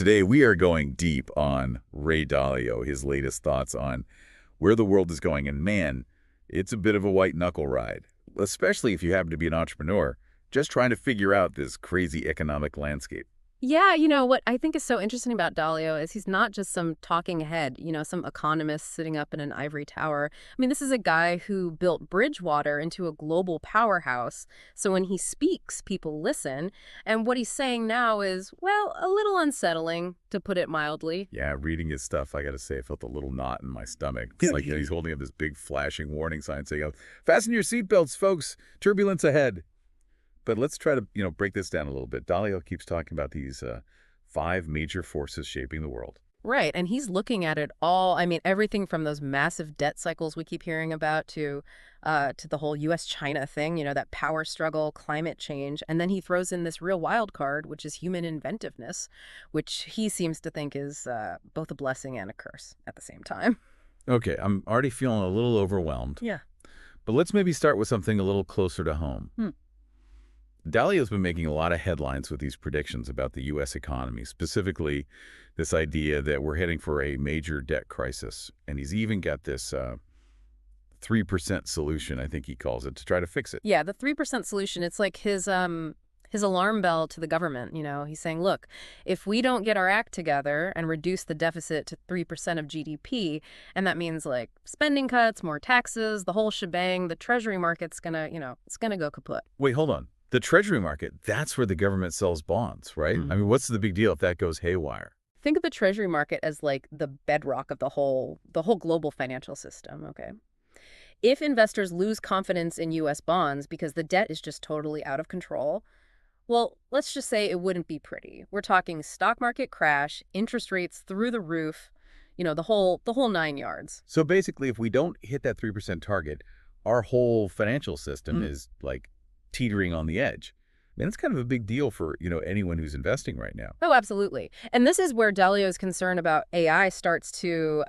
Today, we are going deep on Ray Dalio, his latest thoughts on where the world is going. And man, it's a bit of a white knuckle ride, especially if you happen to be an entrepreneur just trying to figure out this crazy economic landscape. Yeah, what I think is so interesting about Dalio is he's not just some talking head, some economist sitting up in an ivory tower. I mean, this is a guy who built Bridgewater into a global powerhouse. So when he speaks, people listen. And what he's saying now is, well, a little unsettling, to put it mildly. Yeah, reading his stuff, I got to say, I felt a little knot in my stomach. It's like he's holding up this big flashing warning sign saying, fasten your seatbelts, folks, turbulence ahead. But let's try to, break this down a little bit. Dalio keeps talking about these 5 major forces shaping the world. Right. And he's looking at it all. I mean, everything from those massive debt cycles we keep hearing about to the whole U.S.-China thing, that power struggle, climate change. And then he throws in this real wild card, which is human inventiveness, which he seems to think is both a blessing and a curse at the same time. Okay, I'm already feeling a little overwhelmed. Yeah. But let's maybe start with something a little closer to home. Dalio's been making a lot of headlines with these predictions about the U.S. economy, specifically this idea that we're heading for a major debt crisis. And he's even got this 3% solution, I think he calls it, to try to fix it. Yeah, the 3% solution, it's like his alarm bell to the government. He's saying, look, if we don't get our act together and reduce the deficit to 3% of GDP, and that means like spending cuts, more taxes, the whole shebang, the treasury market's gonna, it's gonna go kaput. Wait, hold on. The treasury market, that's where the government sells bonds, right? I mean, what's the big deal if that goes haywire? Think of the treasury market as like the bedrock of the whole global financial system, okay? If investors lose confidence in U.S. bonds because the debt is just totally out of control, well, let's just say it wouldn't be pretty. We're talking stock market crash, interest rates through the roof, the whole 9 yards. So basically, if we don't hit that 3% target, our whole financial system is like teetering on the edge. I mean, it's kind of a big deal for, anyone who's investing right now. Oh, absolutely. And this is where Dalio's concern about AI starts to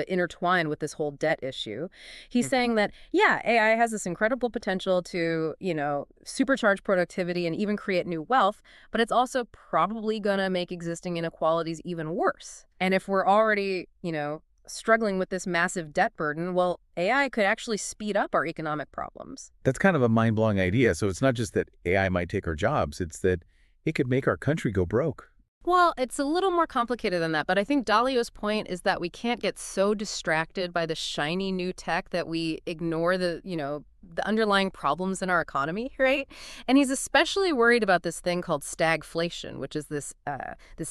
intertwine with this whole debt issue. He's saying that, yeah, AI has this incredible potential to, supercharge productivity and even create new wealth, but it's also probably going to make existing inequalities even worse. And if we're already, struggling with this massive debt burden, well, AI could actually speed up our economic problems. That's kind of a mind-blowing idea. So it's not just that AI might take our jobs, it's that it could make our country go broke. Well, it's a little more complicated than that, but I think Dalio's point is that we can't get so distracted by the shiny new tech that we ignore the underlying problems in our economy, right? And he's especially worried about this thing called stagflation, which is this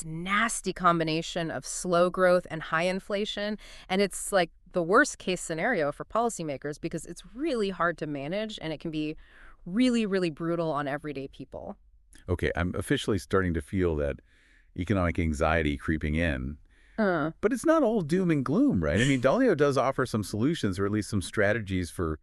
nasty combination of slow growth and high inflation. And it's like the worst case scenario for policymakers because it's really hard to manage and it can be really, really brutal on everyday people. Okay, I'm officially starting to feel that economic anxiety creeping in. But it's not all doom and gloom, right? I mean, Dalio does offer some solutions or at least some strategies for,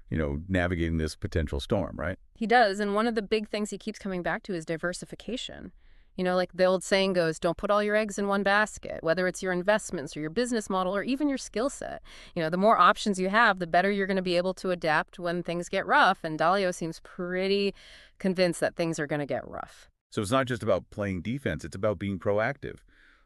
navigating this potential storm, right? He does. And one of the big things he keeps coming back to is diversification. Like the old saying goes, don't put all your eggs in one basket, whether it's your investments or your business model or even your skill set. The more options you have, the better you're going to be able to adapt when things get rough. And Dalio seems pretty convinced that things are going to get rough. So it's not just about playing defense, it's about being proactive,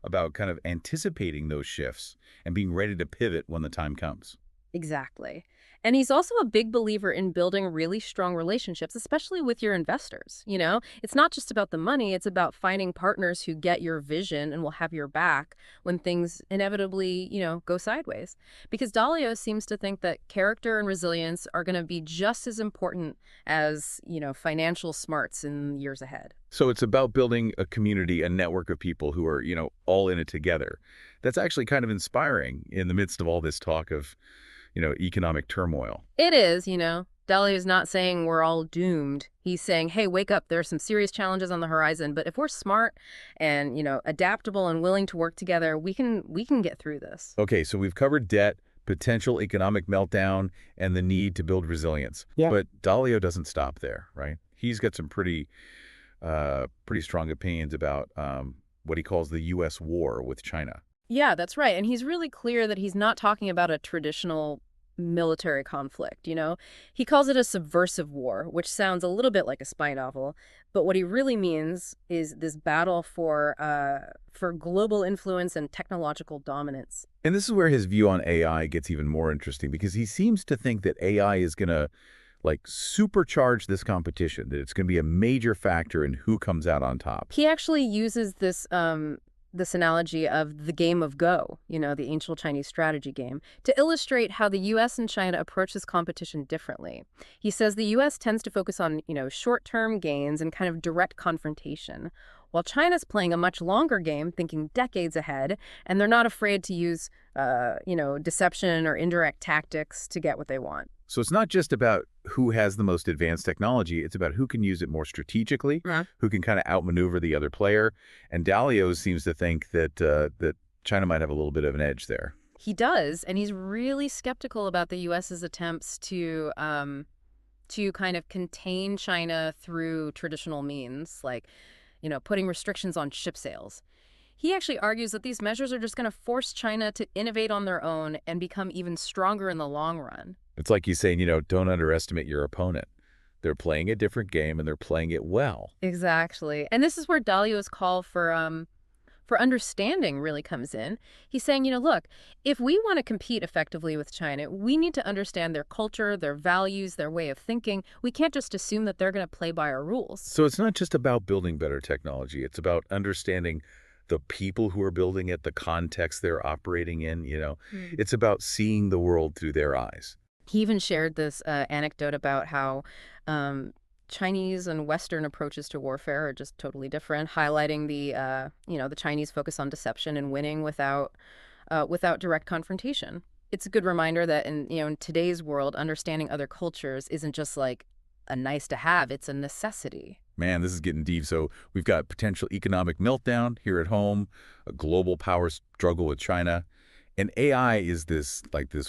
about kind of anticipating those shifts and being ready to pivot when the time comes. Exactly. And he's also a big believer in building really strong relationships, especially with your investors. It's not just about the money, it's about finding partners who get your vision and will have your back when things inevitably, go sideways. Because Dalio seems to think that character and resilience are going to be just as important as, financial smarts in years ahead. So it's about building a community, a network of people who are, all in it together. That's actually kind of inspiring in the midst of all this talk of economic turmoil. It is, Dalio is not saying we're all doomed. He's saying, hey, wake up. There are some serious challenges on the horizon. But if we're smart and, adaptable and willing to work together, we can get through this. Okay, so we've covered debt, potential economic meltdown, and the need to build resilience. Yeah. But Dalio doesn't stop there, right? He's got some pretty strong opinions about what he calls the U.S. war with China. Yeah, that's right. And he's really clear that he's not talking about a traditional military conflict, you know? He calls it a subversive war, which sounds a little bit like a spy novel, but what he really means is this battle for global influence and technological dominance. And this is where his view on AI gets even more interesting because he seems to think that AI is going to like supercharge this competition, that it's going to be a major factor in who comes out on top. He actually uses this analogy of the game of Go, you know, the ancient Chinese strategy game, to illustrate how the U.S. and China approach this competition differently. He says the U.S. tends to focus on, you know, short-term gains and kind of direct confrontation, while China's playing a much longer game, thinking decades ahead, and they're not afraid to use, you know, deception or indirect tactics to get what they want. So it's not just about who has the most advanced technology, it's about who can use it more strategically, who can kind of outmaneuver the other player. And Dalio seems to think that China might have a little bit of an edge there. He does, and he's really skeptical about the U.S.'s attempts to kind of contain China through traditional means, like, you know, putting restrictions on ship sales. He actually argues that these measures are just going to force China to innovate on their own and become even stronger in the long run. It's like he's saying, don't underestimate your opponent. They're playing a different game and they're playing it well. Exactly. And this is where Dalio's call for understanding really comes in. He's saying, you know, look, if we want to compete effectively with China, we need to understand their culture, their values, their way of thinking. We can't just assume that they're going to play by our rules. So it's not just about building better technology. It's about understanding the people who are building it, the context they're operating in. It's about seeing the world through their eyes. He even shared this anecdote about how Chinese and Western approaches to warfare are just totally different, highlighting the Chinese focus on deception and winning without direct confrontation. It's a good reminder that in today's world, understanding other cultures isn't just like a nice to have; it's a necessity. Man, this is getting deep. So we've got potential economic meltdown here at home, a global power struggle with China, and AI is this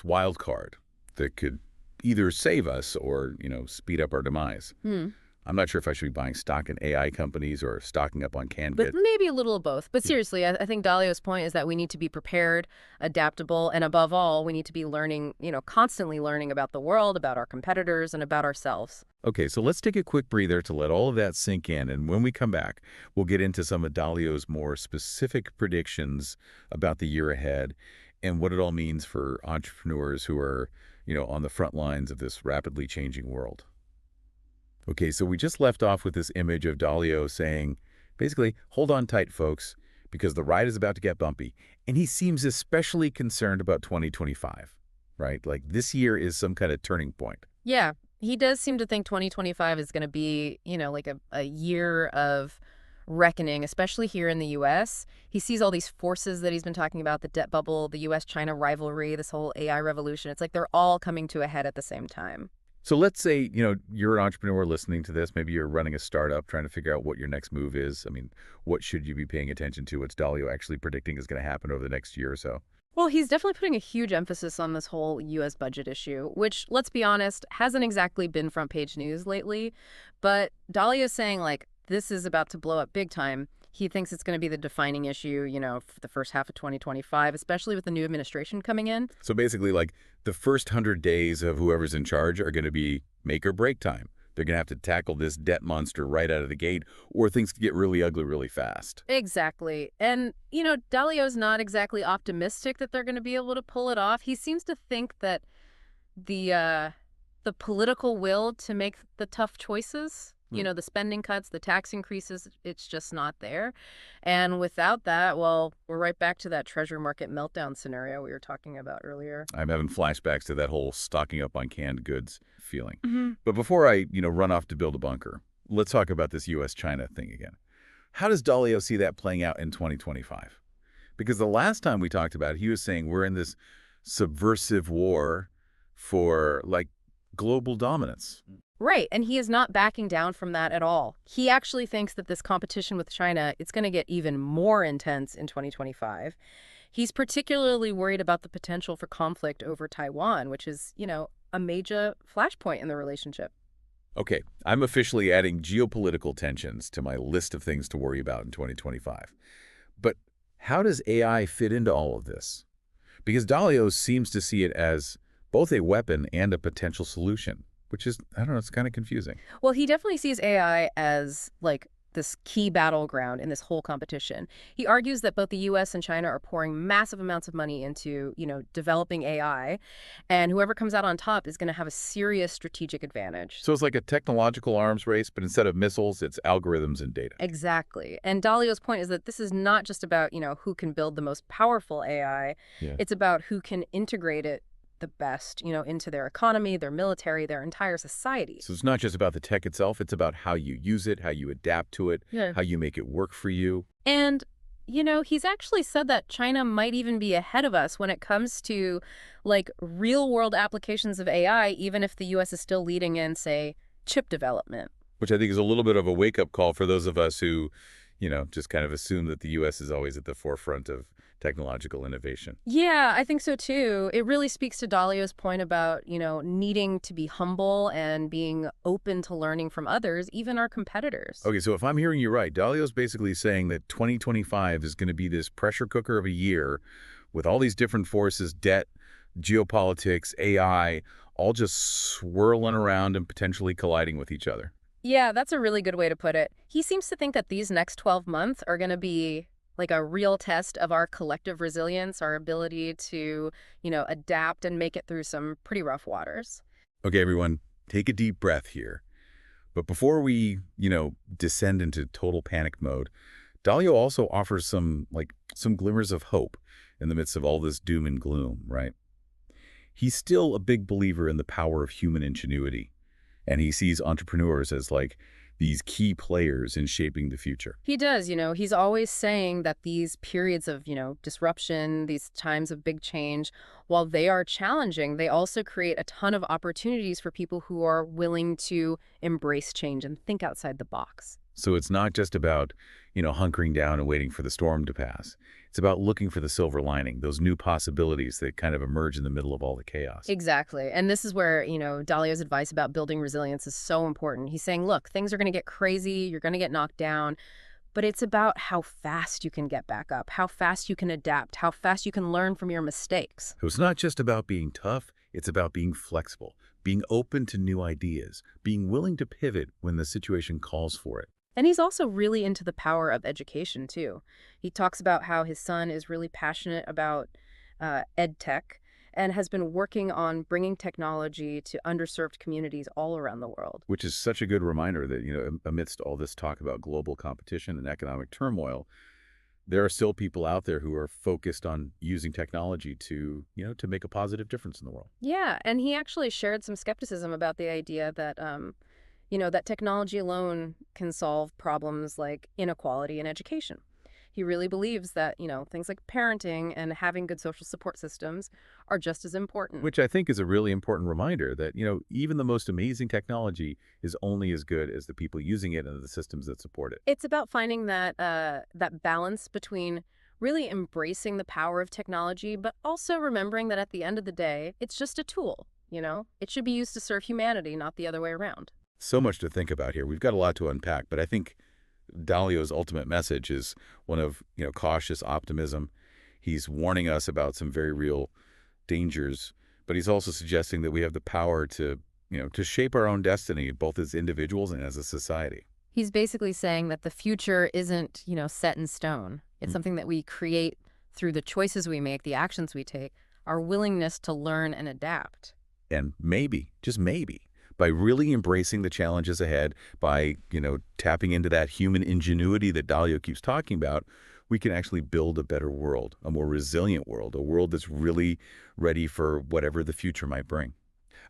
wild card that could either save us or, speed up our demise. I'm not sure if I should be buying stock in AI companies or stocking up on canned goods. But maybe a little of both. But seriously, I think Dalio's point is that we need to be prepared, adaptable, and above all, we need to be learning, constantly learning about the world, about our competitors, and about ourselves. Okay, so let's take a quick breather to let all of that sink in. And when we come back, we'll get into some of Dalio's more specific predictions about the year ahead and what it all means for entrepreneurs who are, on the front lines of this rapidly changing world. Okay, so we just left off with this image of Dalio saying, basically, hold on tight, folks, because the ride is about to get bumpy. And he seems especially concerned about 2025, right? Like this year is some kind of turning point. Yeah, he does seem to think 2025 is going to be, like a year of reckoning, especially here in the U.S. He sees all these forces that he's been talking about, the debt bubble, the U.S.-China rivalry, this whole AI revolution. It's like they're all coming to a head at the same time. So let's say, you're an entrepreneur listening to this. Maybe you're running a startup trying to figure out what your next move is. I mean, what should you be paying attention to? What's Dalio actually predicting is going to happen over the next year or so? Well, he's definitely putting a huge emphasis on this whole U.S. budget issue, which, let's be honest, hasn't exactly been front page news lately. But Dalio's saying, this is about to blow up big time. He thinks it's going to be the defining issue, for the first half of 2025, especially with the new administration coming in. So basically, the first 100 days of whoever's in charge are going to be make or break time. They're going to have to tackle this debt monster right out of the gate, or things could get really ugly really fast. Exactly. And, Dalio's not exactly optimistic that they're going to be able to pull it off. He seems to think that the political will to make the tough choices, the spending cuts, the tax increases, it's just not there. And without that, well, we're right back to that treasury market meltdown scenario we were talking about earlier. I'm having flashbacks to that whole stocking up on canned goods feeling. But before I, run off to build a bunker, let's talk about this U.S.-China thing again. How does Dalio see that playing out in 2025? Because the last time we talked about it, he was saying we're in this subversive war for, global dominance. Right, and he is not backing down from that at all. He actually thinks that this competition with China, it's going to get even more intense in 2025. He's particularly worried about the potential for conflict over Taiwan, which is, a major flashpoint in the relationship. Okay, I'm officially adding geopolitical tensions to my list of things to worry about in 2025. But how does AI fit into all of this? Because Dalio seems to see it as both a weapon and a potential solution, which is, I don't know, it's kind of confusing. Well, he definitely sees AI as like this key battleground in this whole competition. He argues that both the US and China are pouring massive amounts of money into, developing AI, and whoever comes out on top is going to have a serious strategic advantage. So it's like a technological arms race, but instead of missiles, it's algorithms and data. Exactly. And Dalio's point is that this is not just about, who can build the most powerful AI. Yeah. It's about who can integrate it the best, into their economy, their military, their entire society. So it's not just about the tech itself, it's about how you use it, how you adapt to it, Yeah. how you make it work for you. And, he's actually said that China might even be ahead of us when it comes to, like, real-world applications of AI, even if the U.S. is still leading in, say, chip development. Which I think is a little bit of a wake-up call for those of us who, just kind of assume that the U.S. is always at the forefront of technological innovation. Yeah, I think so too. It really speaks to Dalio's point about, needing to be humble and being open to learning from others, even our competitors. Okay, so if I'm hearing you right, Dalio's basically saying that 2025 is going to be this pressure cooker of a year with all these different forces, debt, geopolitics, AI, all just swirling around and potentially colliding with each other. Yeah, that's a really good way to put it. He seems to think that these next 12 months are going to be like a real test of our collective resilience, our ability to, adapt and make it through some pretty rough waters. Okay, everyone, take a deep breath here. But before we, descend into total panic mode, Dalio also offers some glimmers of hope in the midst of all this doom and gloom, right? He's still a big believer in the power of human ingenuity, and he sees entrepreneurs as these key players in shaping the future. He does, he's always saying that these periods of, disruption, these times of big change, while they are challenging, they also create a ton of opportunities for people who are willing to embrace change and think outside the box. So it's not just about, hunkering down and waiting for the storm to pass. It's about looking for the silver lining, those new possibilities that kind of emerge in the middle of all the chaos. Exactly. And this is where, Dalio's advice about building resilience is so important. He's saying, look, things are going to get crazy, you're going to get knocked down, but it's about how fast you can get back up, how fast you can adapt, how fast you can learn from your mistakes. So it's not just about being tough, it's about being flexible, being open to new ideas, being willing to pivot when the situation calls for it. And he's also really into the power of education, too. He talks about how his son is really passionate about ed tech and has been working on bringing technology to underserved communities all around the world. Which is such a good reminder that, amidst all this talk about global competition and economic turmoil, there are still people out there who are focused on using technology to make a positive difference in the world. Yeah, and he actually shared some skepticism about the idea that that technology alone can solve problems like inequality in education. He really believes that, things like parenting and having good social support systems are just as important. Which I think is a really important reminder that, even the most amazing technology is only as good as the people using it and the systems that support it. It's about finding that balance between really embracing the power of technology, but also remembering that at the end of the day, it's just a tool, It should be used to serve humanity, not the other way around. So much to think about here. We've got a lot to unpack, but I think Dalio's ultimate message is one of, cautious optimism. He's warning us about some very real dangers, but he's also suggesting that we have the power to shape our own destiny, both as individuals and as a society. He's basically saying that the future isn't, set in stone. It's something that we create through the choices we make, the actions we take, our willingness to learn and adapt. And maybe, just maybe, by really embracing the challenges ahead, by, tapping into that human ingenuity that Dalio keeps talking about, we can actually build a better world, a more resilient world, a world that's really ready for whatever the future might bring.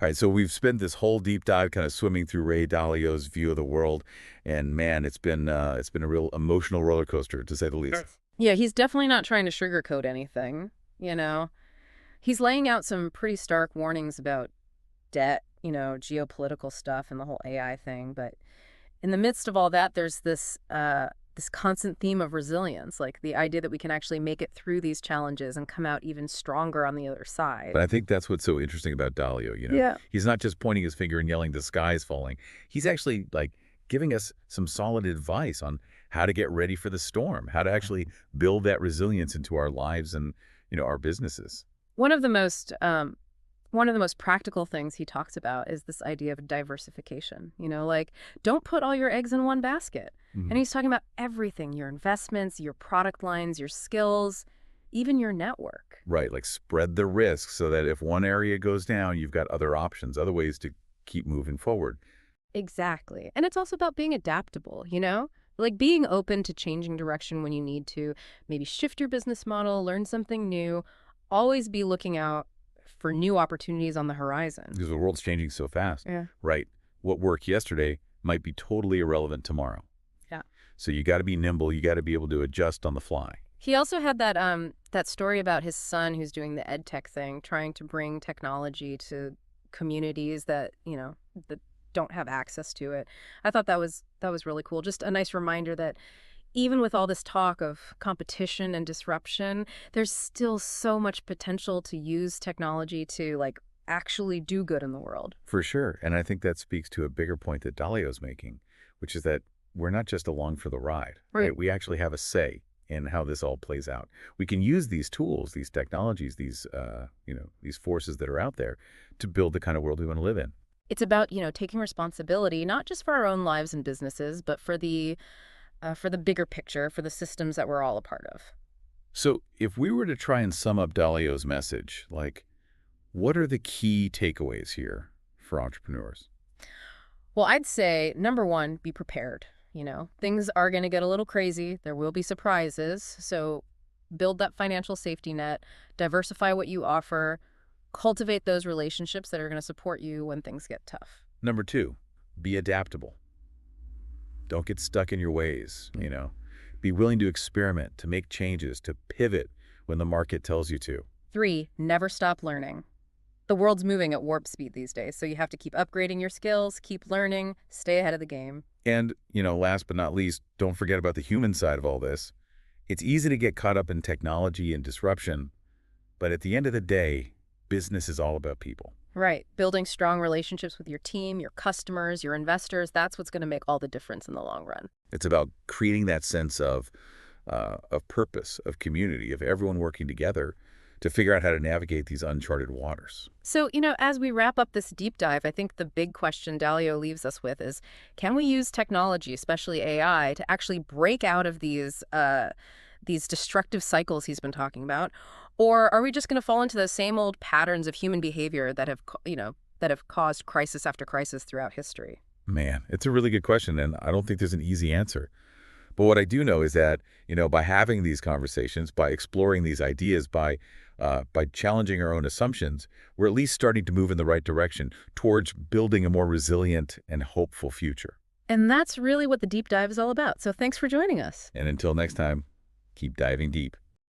All right, so we've spent this whole deep dive kind of swimming through Ray Dalio's view of the world, and man, it's been a real emotional roller coaster, to say the least. Yeah, he's definitely not trying to sugarcoat anything, He's laying out some pretty stark warnings about debt, geopolitical stuff and the whole AI thing. But in the midst of all that, there's this constant theme of resilience, like the idea that we can actually make it through these challenges and come out even stronger on the other side. But I think that's what's so interesting about Dalio, Yeah. He's not just pointing his finger and yelling, the sky's falling. He's actually giving us some solid advice on how to get ready for the storm, how to actually build that resilience into our lives and, our businesses. One of the most One of the most practical things he talks about is this idea of diversification. Like, don't put all your eggs in one basket. And Mhm. he's talking about everything, your investments, your product lines, your skills, even your network. Right, like spread the risk so that if one area goes down, you've got other options, other ways to keep moving forward. Exactly. And it's also about being adaptable. Like being open to changing direction when you need to, maybe shift your business model, learn something new, always be looking out for new opportunities on the horizon. Because the world's changing so fast. Yeah. Right. What worked yesterday might be totally irrelevant tomorrow. Yeah. So you got to be nimble. You got to be able to adjust on the fly. He also had that story about his son who's doing the ed tech thing, trying to bring technology to communities that don't have access to it. I thought that was really cool. Just a nice reminder that even with all this talk of competition and disruption, there's still so much potential to use technology to like actually do good in the world. For sure. And I think that speaks to a bigger point that Dalio's making, which is that we're not just along for the ride, Right. right? We actually have a say in how this all plays out. We can use these tools, these technologies, these forces that are out there to build the kind of world we want to live in. It's about taking responsibility, not just for our own lives and businesses, but for the bigger picture, for the systems that we're all a part of. So if we were to try and sum up Dalio's message, like, what are the key takeaways here for entrepreneurs? Well, I'd say number one, be prepared. Things are going to get a little crazy. There will be surprises. So build that financial safety net, diversify what you offer, cultivate those relationships that are going to support you when things get tough. Number two, be adaptable. Don't get stuck in your ways, Be willing to experiment, to make changes, to pivot when the market tells you to. Three, never stop learning. The world's moving at warp speed these days, so you have to keep upgrading your skills, keep learning, stay ahead of the game. And, last but not least, don't forget about the human side of all this. It's easy to get caught up in technology and disruption, but at the end of the day, business is all about people. Right. Building strong relationships with your team, your customers, your investors, that's what's going to make all the difference in the long run. It's about creating that sense of purpose, of community, of everyone working together to figure out how to navigate these uncharted waters. So as we wrap up this deep dive, I think the big question Dalio leaves us with is, can we use technology, especially AI, to actually break out of these destructive cycles he's been talking about? Or are we just going to fall into the same old patterns of human behavior that have caused crisis after crisis throughout history? Man, it's a really good question, and I don't think there's an easy answer. But what I do know is that, by having these conversations, by exploring these ideas, by challenging our own assumptions, we're at least starting to move in the right direction towards building a more resilient and hopeful future. And that's really what the deep dive is all about. So thanks for joining us. And until next time, keep diving deep.